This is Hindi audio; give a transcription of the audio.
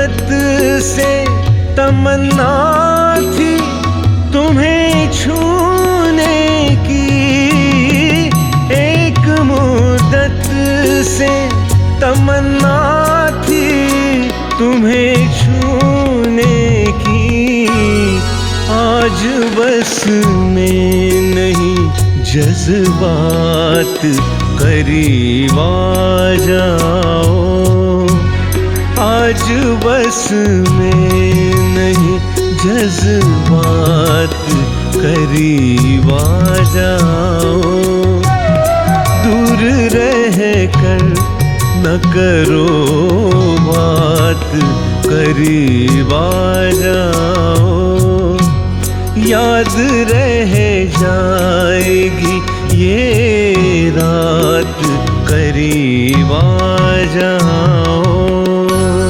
मुद्दत से तमन्ना थी तुम्हें छूने की, एक मुद्दत से तमन्ना थी तुम्हें छूने की। आज बस में नहीं जज्बात करीब आ जाओ, आज बस में नहीं जज्बात करीब आ जाओ। दूर रह कर न करो बात, करीब आ जाओ। याद रह जाएगी ये रात, करीब आ जाओ।